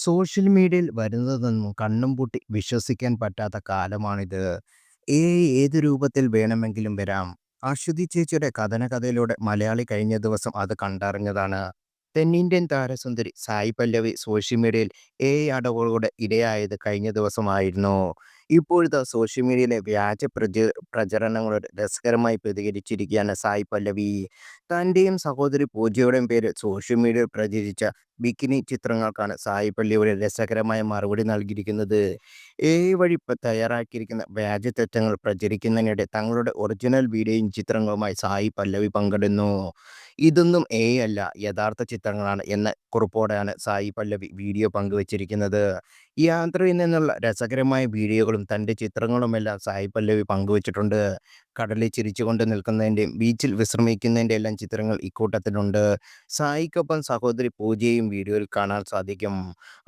Social മീഡിയയിൽ വരുന്നതൊന്നും കണ്ണും പൂട്ടി വിശ്വസിക്കാൻ പറ്റാത്ത കാലമാണിത്. ഏത് രൂപത്തിൽ വേണമെങ്കിലും വരാം. അശ്വതി ചേച്ചിയുടെ കഥനകഥയിലൂടെ മലയാളി കഴിഞ്ഞ ദിവസം അത് കണ്ടറിഞ്ഞതാണ്. തെന്നിന്ത്യൻ താരസുന്ദരി സായി പല്ലവി സോഷ്യൽ മീഡിയയിൽ അടവുകളുടെ ഇരയായത് കഴിഞ്ഞ ദിവസമായിരുന്നു. ഇപ്പോഴത്തെ സോഷ്യൽ മീഡിയയിലെ വ്യാജ പ്രചരണങ്ങളോട് രസകരമായി പ്രതികരിച്ചിരിക്കുകയാണ് സായി പല്ലവി. തൻ്റെയും സഹോദരി പൂജയുടെയും പേരിൽ സോഷ്യൽ മീഡിയയിൽ പ്രചരിച്ച ബിക്കിനി ചിത്രങ്ങൾക്കാണ് സായി പല്ലവിയുടെ രസകരമായ മറുപടി നൽകിയിരിക്കുന്നത്. വഴി തയ്യാറാക്കിയിരിക്കുന്ന വ്യാജ തെറ്റങ്ങൾ പ്രചരിക്കുന്നതിനിടെ തങ്ങളുടെ ഒറിജിനൽ വീഡിയോയും ചിത്രങ്ങളുമായി സായി പല്ലവി പങ്കിടുന്നു. ഇതൊന്നും അല്ല, യഥാർത്ഥ ചിത്രങ്ങളാണ് എന്ന കുറിപ്പോടെയാണ് സായി പല്ലവി വീഡിയോ പങ്കുവച്ചിരിക്കുന്നത്. യാത്രയിൽ നിന്നുള്ള രസകരമായ വീഡിയോകളും തൻ്റെ ചിത്രങ്ങളുമെല്ലാം സായി പല്ലവി പങ്കുവച്ചിട്ടുണ്ട്. കടലിൽ ചിരിച്ചുകൊണ്ട് നിൽക്കുന്നതിൻ്റെയും ബീച്ചിൽ വിശ്രമിക്കുന്നതിൻ്റെ എല്ലാം ചിത്രങ്ങൾ ഇക്കൂട്ടത്തിലുണ്ട്. സായിക്കൊപ്പം സഹോദരി പൂജയും വീഡിയോയിൽ കാണാൻ സാധിക്കും.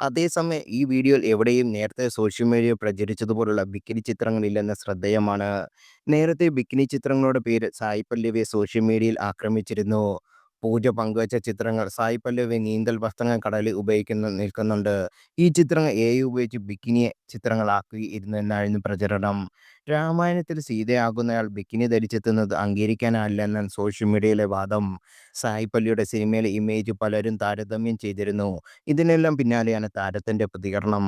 അതേസമയം ഈ വീഡിയോയിൽ എവിടെയും നേരത്തെ സോഷ്യൽ മീഡിയയിൽ പ്രചരിച്ചതുപോലുള്ള ബിക്കിനി ചിത്രങ്ങളില്ലെന്ന് ശ്രദ്ധേയമാണ്. നേരത്തെ ബിക്കിനി ചിത്രങ്ങളുടെ പേര് സായി പല്ലവിയെ സോഷ്യൽ മീഡിയയിൽ ആക്രമിച്ചിരുന്നു. പൂജ പങ്കുവച്ച ചിത്രങ്ങൾ സായി പല്ലവി നീന്തൽ വസ്ത്രങ്ങൾ കടലിൽ നിൽക്കുന്നുണ്ട്. ഈ ചിത്രങ്ങൾ ഉപയോഗിച്ച് ബിക്കിനിയെ ചിത്രങ്ങളാക്കിയിരുന്നെന്നായിരുന്നു പ്രചരണം. രാമായണത്തിൽ സീതയാകുന്നയാൾ ബിക്കിനി ധരിച്ചെത്തുന്നത് അംഗീകരിക്കാനാവില്ലെന്നാണ് സോഷ്യൽ മീഡിയയിലെ വാദം. സായി പല്ലവിയുടെ സിനിമയിലെ ഇമേജ് പലരും താരതമ്യം ചെയ്തിരുന്നു. ഇതിനെല്ലാം പിന്നാലെയാണ് താരത്തിന്റെ പ്രതികരണം.